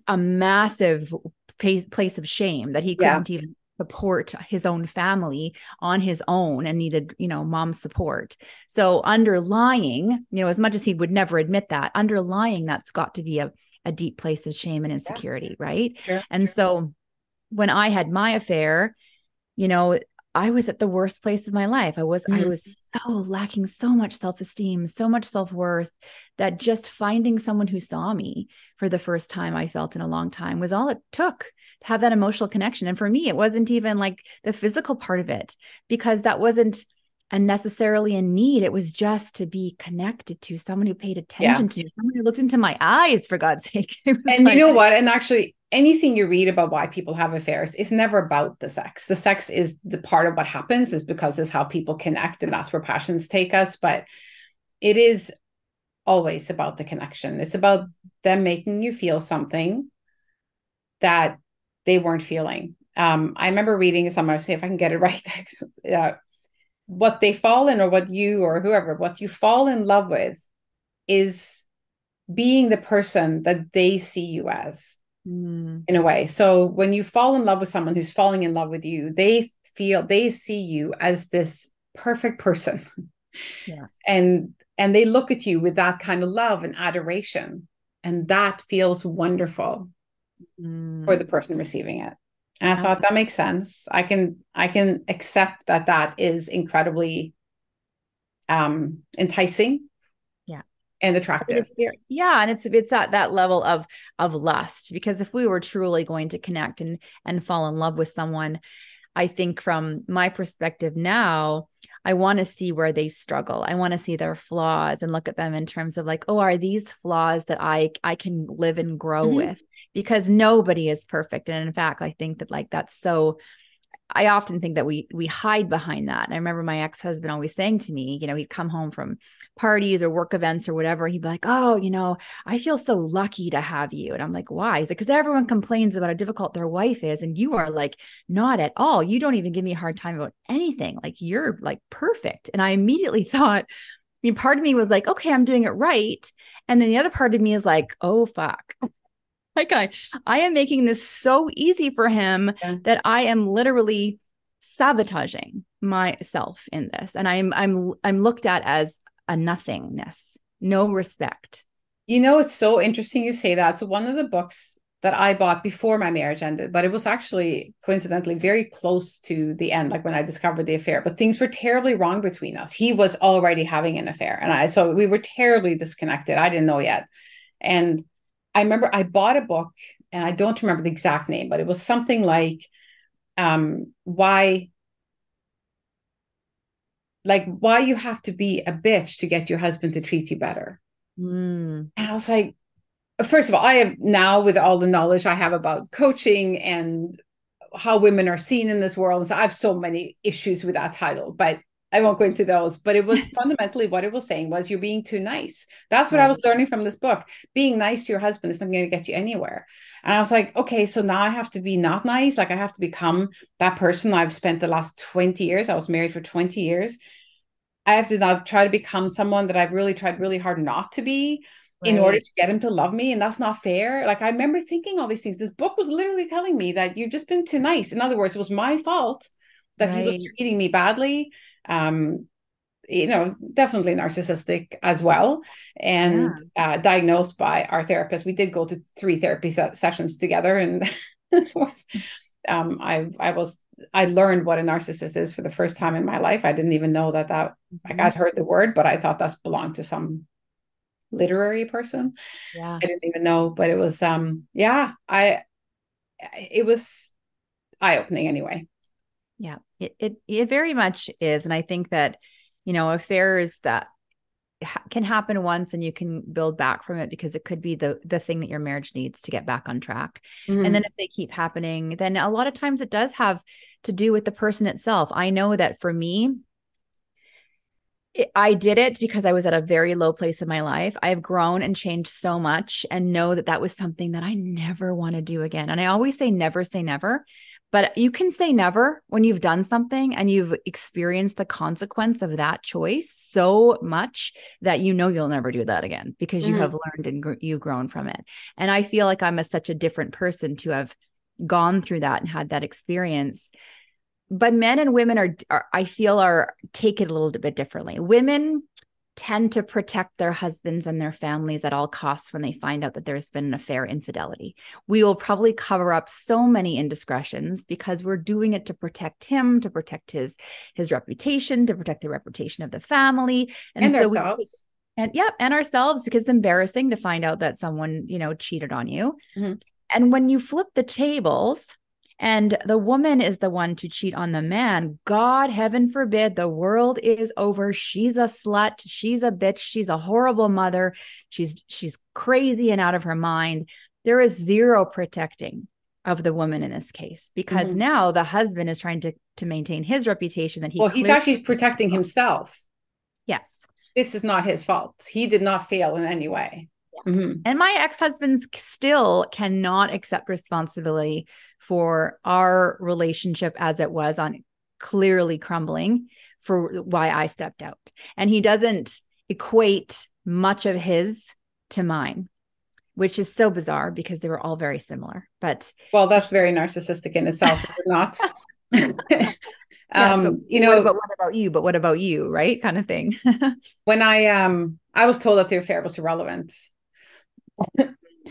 a massive place of shame that he couldn't even support his own family on his own and needed, mom's support. So underlying, as much as he would never admit that, underlying that's got to be a deep place of shame and insecurity, right? Sure. And so when I had my affair, I was at the worst place of my life. I was so lacking so much self-esteem, so much self-worth, that just finding someone who saw me for the first time I felt in a long time was all it took to have that emotional connection. And for me, it wasn't even like the physical part of it, because that wasn't necessarily a need. It was just to be connected to someone who paid attention to me, someone who looked into my eyes, for God's sake. And you know what? And actually, anything you read about why people have affairs is never about the sex. The sex is the part of what happens, is because it's how people connect, and that's where passions take us. But it is always about the connection. It's about them making you feel something that they weren't feeling. I remember reading somewhere, see if I can get it right. What they fall in, or what you or whoever, what you fall in love with is being the person that they see you as, in a way. So when you fall in love with someone who's falling in love with you, they see you as this perfect person. Yeah. And they look at you with that kind of love and adoration. And that feels wonderful for the person receiving it. And I thought that makes sense. I can accept that is incredibly enticing. Yeah. And attractive. And it's at that level of lust, because if we were truly going to connect and fall in love with someone, I think from my perspective now, I want to see where they struggle. I want to see their flaws and look at them in terms of like, oh, are these flaws that I can live and grow with? Because nobody is perfect. And in fact, I think that like, that's so, I often think that we hide behind that. And I remember my ex-husband always saying to me, he'd come home from parties or work events or whatever. And he'd be like, oh, I feel so lucky to have you. And I'm like, why? He's like, because everyone complains about how difficult their wife is. And you are like, not at all. You don't even give me a hard time about anything. Like, you're like perfect. And I immediately thought, part of me was like, okay, I'm doing it right. And then the other part of me is like, oh, fuck. Like I am making this so easy for him that I am literally sabotaging myself in this. And I'm looked at as a nothingness, no respect. It's so interesting you say that. So one of the books that I bought before my marriage ended, but it was actually coincidentally very close to the end, like when I discovered the affair, but things were terribly wrong between us. He was already having an affair, and so we were terribly disconnected. I didn't know yet. And I remember I bought a book, and I don't remember the exact name, but it was something like why you have to be a bitch to get your husband to treat you better. And I was like, first of all, I have now, with all the knowledge I have about coaching and how women are seen in this world, so I have so many issues with that title, but I won't go into those. But it was fundamentally what it was saying was, you're being too nice. That's what I was learning from this book. Being nice to your husband is not going to get you anywhere. And I was like, okay, so now I have to be not nice. Like, I have to become that person I've spent the last 20 years. I was married for 20 years. I have to now try to become someone that I've really tried really hard not to be in order to get him to love me. And that's not fair. Like, I remember thinking all these things. This book was literally telling me that you've just been too nice. In other words, it was my fault that he was treating me badly. Definitely narcissistic as well, and diagnosed by our therapist. We did go to 3 therapy sessions together, and it was, I learned what a narcissist is for the first time in my life. I didn't even know that like, I'd heard the word, but I thought that's belonged to some literary person. I didn't even know, but it was it was eye-opening anyway. Yeah, it very much is. And I think that, affairs that can happen once and you can build back from it, because it could be the thing that your marriage needs to get back on track. And then if they keep happening, then a lot of times it does have to do with the person itself. I know that for me, I did it because I was at a very low place in my life. I have grown and changed so much, and know that was something that I never want to do again. And I always say never, But you can say never when you've done something and you've experienced the consequence of that choice so much that you know you'll never do that again because you have learned and you've grown from it. And I feel like I'm such a different person to have gone through that and had that experience. But men and women are I feel take it a little bit differently. Women tend to protect their husbands and their families at all costs when they find out that there's been an affair, infidelity. We will probably cover up so many indiscretions because we're doing it to protect him, to protect his reputation, to protect the reputation of the family. And so ourselves. And ourselves, because it's embarrassing to find out that someone, cheated on you. And when you flip the tables, and the woman is the one to cheat on the man, God, heaven forbid, the world is over. She's a slut. She's a bitch. She's a horrible mother. She's crazy and out of her mind. There is zero protecting of the woman in this case, because now the husband is trying to maintain his reputation that he's actually protecting himself. Yes. This is not his fault. He did not fail in any way. And my ex-husbands still cannot accept responsibility for our relationship as it was on clearly crumbling for why I stepped out. And he doesn't equate much of his to mine, which is so bizarre because they were all very similar. But that's very narcissistic in itself, is it not? But what about you? But what about you? Right? Kind of thing. When I was told that the affair was irrelevant,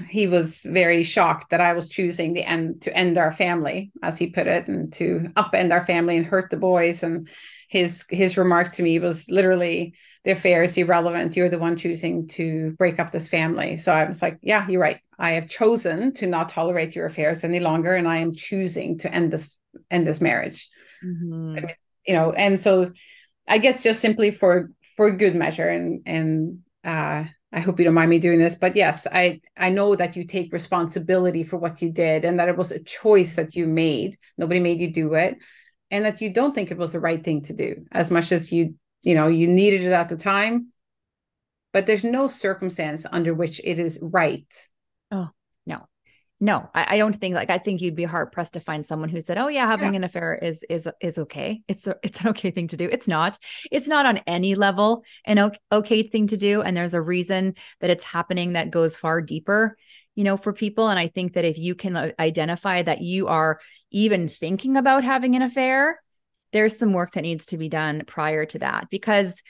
he was very shocked that I was choosing to end our family, as he put it, and to upend our family and hurt the boys. And his remark to me was literally, the affair is irrelevant. You're the one choosing to break up this family. So I was like, yeah, you're right. I have chosen to not tolerate your affairs any longer. And I am choosing to end this marriage. And so I guess just simply for good measure, and I hope you don't mind me doing this, but yes, I know that you take responsibility for what you did, and that it was a choice that you made. Nobody made you do it, and that you don't think it was the right thing to do, as much as you needed it at the time. But there's no circumstance under which it is right. Oh, no, I don't think, I think you'd be hard pressed to find someone who said, oh yeah, having an affair is okay. It's an okay thing to do. It's not on any level an okay thing to do. And there's a reason that it's happening that goes far deeper, for people. And I think that if you can identify that you are even thinking about having an affair, there's some work that needs to be done prior to that, because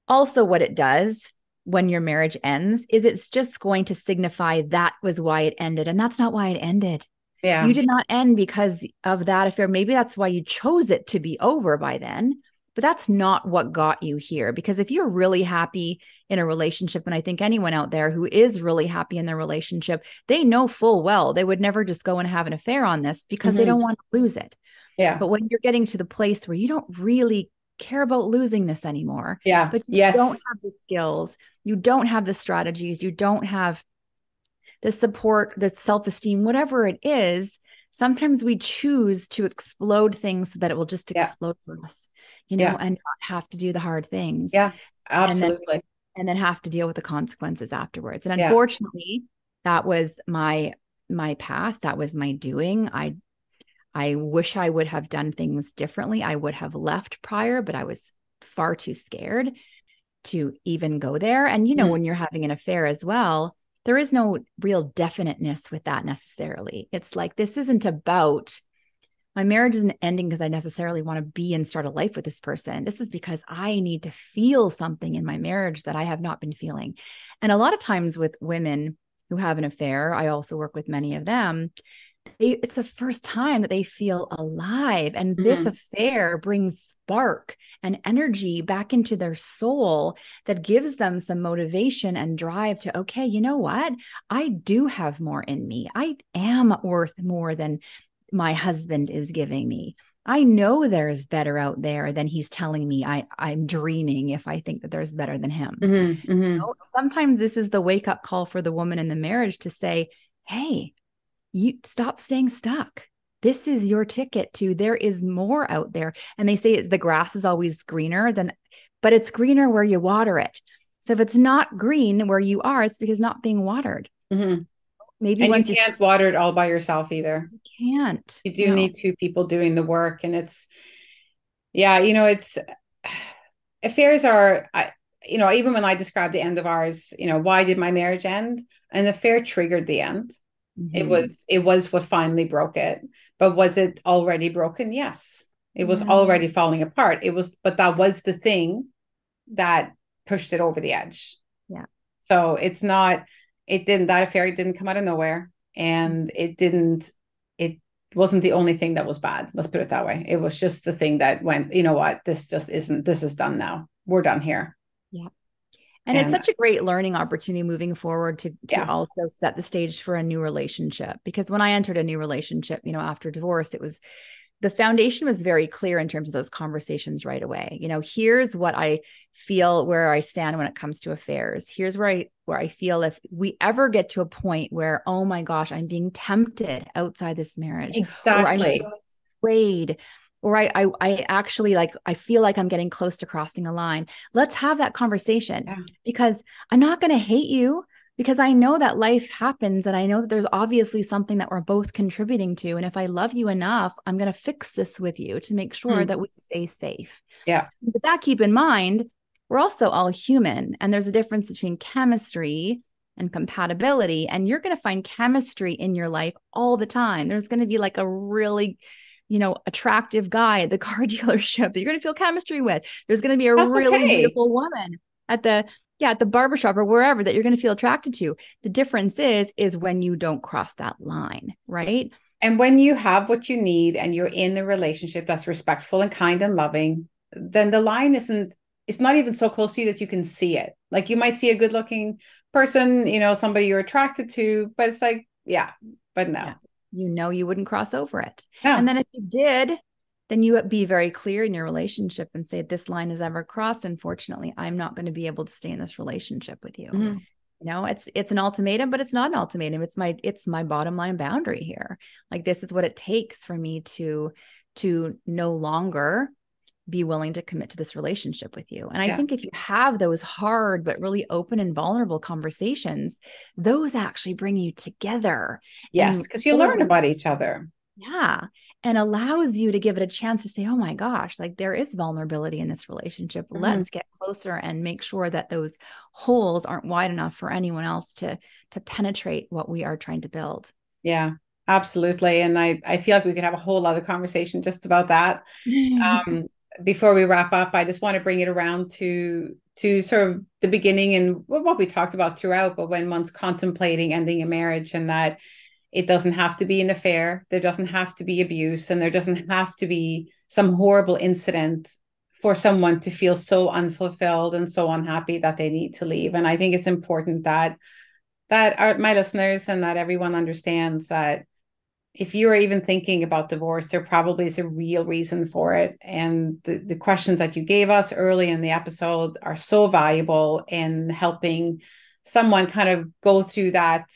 also what it does when your marriage ends is it's just going to signify that was why it ended. And that's not why it ended. Yeah. You did not end because of that affair. Maybe that's why you chose it to be over by then, but that's not what got you here. Because if you're really happy in a relationship, and I think anyone out there who is really happy in their relationship, they know full well they would never just go and have an affair on this because they don't want to lose it. Yeah. But when you're getting to the place where you don't really care about losing this anymore, but you don't have the skills, you don't have the strategies, you don't have the support, the self-esteem, whatever it is, sometimes we choose to explode things so that it will just explode for us, and not have to do the hard things. Yeah, absolutely. And then have to deal with the consequences afterwards. And unfortunately, that was my path. That was my doing. I wish I would have done things differently. I would have left prior, but I was far too scared to even go there. And, when you're having an affair as well, there is no real definiteness with that necessarily. It's like, this isn't about, my marriage isn't ending because I necessarily want to be and start a life with this person. This is because I need to feel something in my marriage that I have not been feeling. And a lot of times with women who have an affair, I also work with many of them, it's the first time that they feel alive. And this affair brings spark and energy back into their soul that gives them some motivation and drive to, okay, you know what? I do have more in me. I am worth more than my husband is giving me. I know there's better out there than he's telling me I'm dreaming if I think that there's better than him. Sometimes this is the wake-up call for the woman in the marriage to say, hey, you stop staying stuck. This is your ticket to, there is more out there. And they say the grass is always greener but it's greener where you water it. So if it's not green where you are, it's because it's not being watered. maybe And you once you can't water it all by yourself either. can't, You do no. need two people doing the work. And it's, yeah, it's affairs are, even when I described the end of ours, why did my marriage end? An affair triggered the end. Mhm. It was what finally broke it. But was it already broken? Yes. It was Yeah. already falling apart. But that was the thing that pushed it over the edge. Yeah. So that affair didn't come out of nowhere. And it wasn't the only thing that was bad. Let's put it that way. It was just the thing that went, you know what, this is done now. We're done here. Yeah. And it's And such a great learning opportunity moving forward to yeah, also set the stage for a new relationship. Because when I entered a new relationship, after divorce, the foundation was very clear in terms of those conversations right away. Here's what I feel where I stand when it comes to affairs. Here's where I feel if we ever get to a point where, oh my gosh, I'm being tempted outside this marriage, or I'm exactly. feeling swayed, or I actually I feel like I'm getting close to crossing a line. Let's have that conversation Yeah. because I'm not going to hate you because I know that life happens and I know that there's obviously something that we're both contributing to. And if I love you enough, I'm going to fix this with you to make sure that we stay safe. Yeah. But that keep in mind, we're also all human and there's a difference between chemistry and compatibility. And you're going to find chemistry in your life all the time. There's going to be like a really attractive guy at the car dealership that you're going to feel chemistry with. There's going to be a That's really okay. beautiful woman at the barbershop or wherever that you're going to feel attracted to. The difference is when you don't cross that line, right? And when you have what you need and you're in a relationship that's respectful and kind and loving, then the line it's not even so close to you that you can see it. Like you might see a good looking person, somebody you're attracted to, but it's like, yeah, but no, Yeah. You wouldn't cross over it. And no. then if you did, then you would be very clear in your relationship and say, this line is ever crossed. Unfortunately, I'm not going to be able to stay in this relationship with you. Mm-hmm. It's an ultimatum, but it's not an ultimatum. It's my bottom line boundary here. Like this is what it takes for me to no longer be willing to commit to this relationship with you. And I Yeah. think if you have those hard but really open and vulnerable conversations, those actually bring you together Yes, and because you learn about each other. yeah, and allows you to give it a chance to say, oh my gosh, like there is vulnerability in this relationship. Mm-hmm. Let's get closer and make sure that those holes aren't wide enough for anyone else to penetrate what we are trying to build. Yeah, absolutely. And I feel like we could have a whole other conversation just about that. Um, Before we wrap up, I just want to bring it around to sort of the beginning and what we talked about throughout, but when one's contemplating ending a marriage and that it doesn't have to be an affair, there doesn't have to be abuse, and there doesn't have to be some horrible incident for someone to feel so unfulfilled and so unhappy that they need to leave. And I think it's important that my listeners and that everyone understands that if you are even thinking about divorce, there probably is a real reason for it. And the questions that you gave us early in the episode are so valuable in helping someone kind of go through that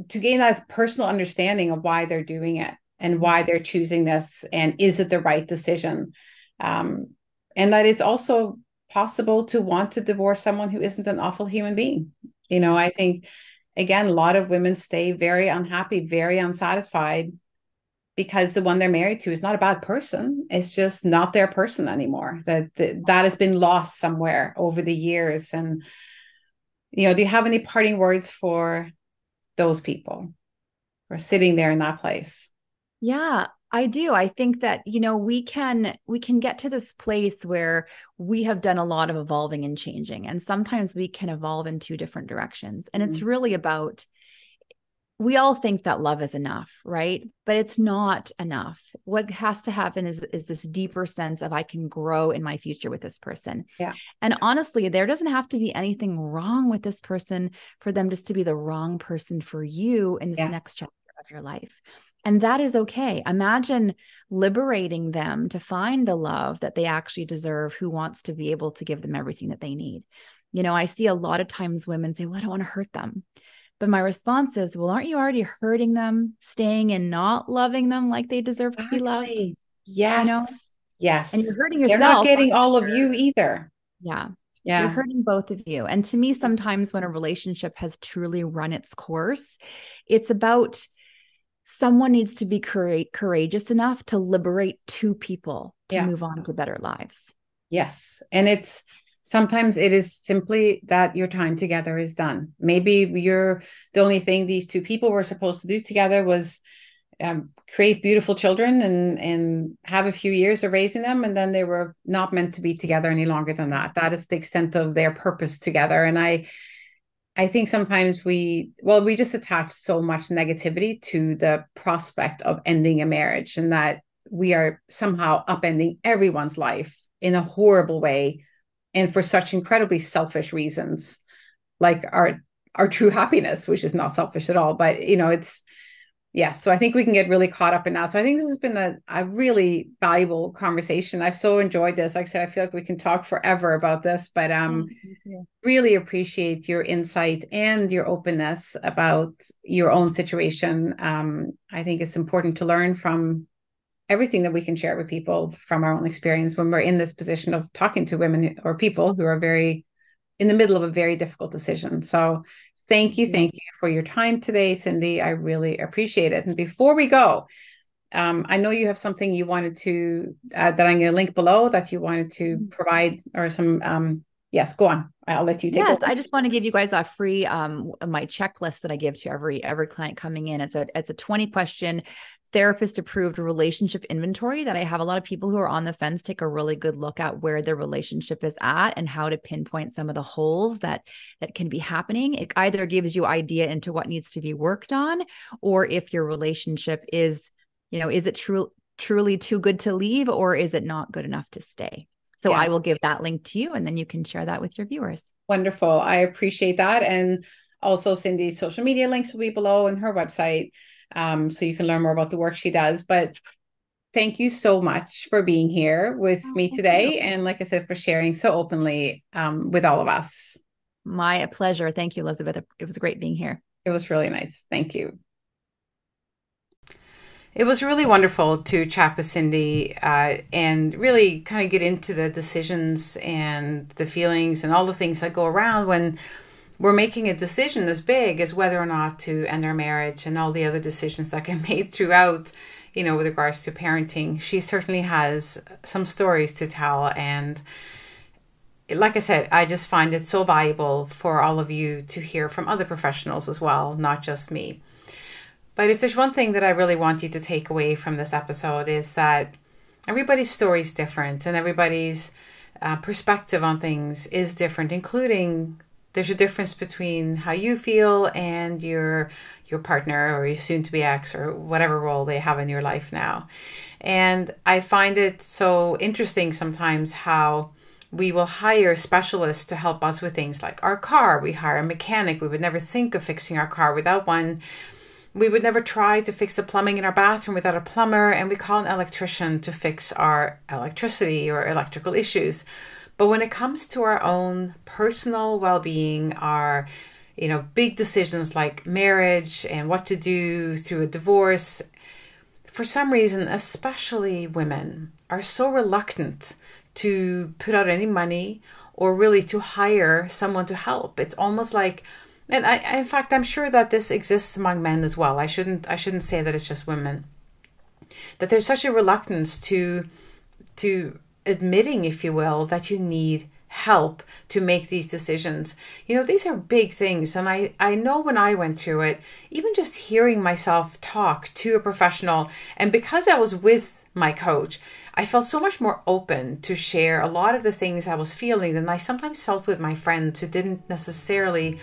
to gain that personal understanding of why they're doing it and why they're choosing this and is it the right decision. And that it's also possible to want to divorce someone who isn't an awful human being. I think, again, a lot of women stay very unhappy, very unsatisfied because the one they're married to is not a bad person. It's just not their person anymore. That has been lost somewhere over the years. And, do you have any parting words for those people who are sitting there in that place? Yeah, I do. I think that, we can get to this place where we have done a lot of evolving and changing. And sometimes we can evolve in two different directions. And it's Mm-hmm. really about we all think that love is enough, right? But it's not enough. What has to happen is this deeper sense of I can grow in my future with this person. Yeah. And honestly, there doesn't have to be anything wrong with this person for them just to be the wrong person for you in this Yeah. next chapter of your life. And that is okay. Imagine liberating them to find the love that they actually deserve, who wants to be able to give them everything that they need. I see a lot of times women say, well, I don't want to hurt them. But my response is, well, aren't you already hurting them, staying and not loving them like they deserve to be loved? Exactly. You know, Yes. and you're Yes. hurting They're not yourself, getting that's for all of sure. you either. Yeah. You're Yeah. hurting both of you. And to me, sometimes when a relationship has truly run its course, it's about someone needs to be courageous enough to liberate two people to Yeah. move on to better lives. Yes. And it's sometimes it is simply that your time together is done. Maybe you're the only thing these two people were supposed to do together was create beautiful children and have a few years of raising them, and then they were not meant to be together any longer than that. That is the extent of their purpose together. And I think sometimes we just attach so much negativity to the prospect of ending a marriage, and that we are somehow upending everyone's life in a horrible way and for such incredibly selfish reasons, like our true happiness, which is not selfish at all. But it's yes. So I think we can get really caught up in that. So I think this has been a really valuable conversation. I've so enjoyed this. Like I said, I feel like we can talk forever about this, but Oh, thank you. really appreciate your insight and your openness about your own situation. I think it's important to learn from everything that we can share with people from our own experience when we're in this position of talking to women or people who are very in the middle of a very difficult decision. So thank you for your time today, Cindy. I really appreciate it. And before we go, I know you have something you wanted to that I'm going to link below that you wanted to provide or some. Yes, go on. I'll let you take Yes, over. I just want to give you guys a free my checklist that I give to every client coming in. It's a 20 question therapist approved relationship inventory that I have a lot of people who are on the fence take a really good look at where their relationship is at and how to pinpoint some of the holes that can be happening. It either gives you idea into what needs to be worked on, or if your relationship is, is it truly too good to leave, or is it not good enough to stay? So Yeah. I will give that link to you, and then you can share that with your viewers. Wonderful. I appreciate that. And also Cindy's social media links will be below and her website. So you can learn more about the work she does. But thank you so much for being here with me today. And like I said, for sharing so openly with all of us. My pleasure. Thank you, Elizabeth. It was great being here. It was really nice. Thank you. It was really wonderful to chat with Cindy and really kind of get into the decisions and the feelings and all the things that go around when we're making a decision as big as whether or not to end our marriage, and all the other decisions that get made throughout, with regards to parenting. She certainly has some stories to tell. And like I said, I just find it so valuable for all of you to hear from other professionals as well, not just me. But if there's one thing that I really want you to take away from this episode is that everybody's story is different, and everybody's perspective on things is different, including there's a difference between how you feel and your partner or your soon-to-be ex or whatever role they have in your life now. And I find it so interesting sometimes how we will hire specialists to help us with things like our car. We hire a mechanic. We would never think of fixing our car without one. We would never try to fix the plumbing in our bathroom without a plumber, and we call an electrician to fix our electricity or electrical issues. But when it comes to our own personal well-being, our big decisions like marriage and what to do through a divorce, for some reason, especially women, are so reluctant to put out any money or really to hire someone to help. It's almost like, and in fact, I'm sure that this exists among men as well. I shouldn't say that it's just women. That there's such a reluctance to admitting, if you will, that you need help to make these decisions. These are big things. And I know when I went through it, even just hearing myself talk to a professional, and because I was with my coach, I felt so much more open to share a lot of the things I was feeling than I sometimes felt with my friends who didn't necessarily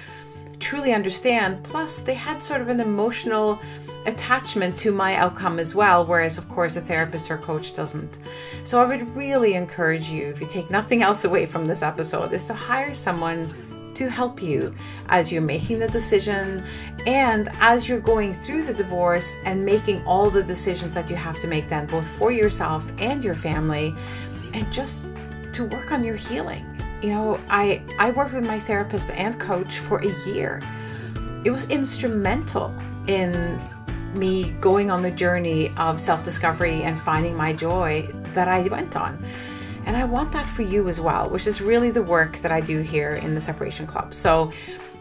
truly understand. Plus, they had sort of an emotional attachment to my outcome as well, whereas of course a therapist or coach doesn't. So I would really encourage you, if you take nothing else away from this episode, is to hire someone to help you as you're making the decision and as you're going through the divorce and making all the decisions that you have to make then, both for yourself and your family, and just to work on your healing. I worked with my therapist and coach for a year. It was instrumental in me going on the journey of self-discovery and finding my joy that I went on. And I want that for you as well, which is really the work that I do here in the Separation Club. So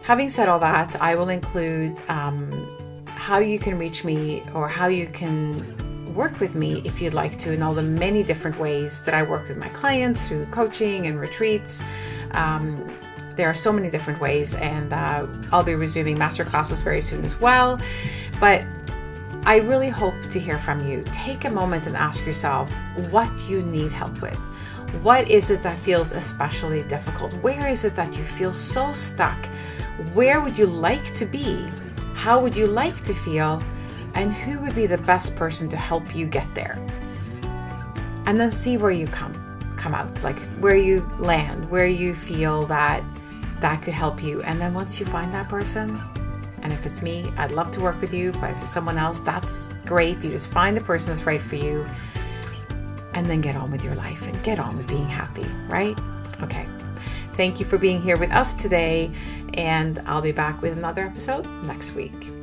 having said all that, I will include how you can reach me or how you can work with me if you'd like to, in all the many different ways that I work with my clients through coaching and retreats. There are so many different ways, and I'll be resuming masterclasses very soon as well. But I really hope to hear from you. Take a moment and ask yourself what you need help with. What is it that feels especially difficult? Where is it that you feel so stuck? Where would you like to be? How would you like to feel? And who would be the best person to help you get there? And then see where you come out, like where you land, where you feel that could help you. And then once you find that person, and if it's me, I'd love to work with you, but if it's someone else, that's great. You just find the person that's right for you, and then get on with your life and get on with being happy, right? Okay. Thank you for being here with us today, and I'll be back with another episode next week.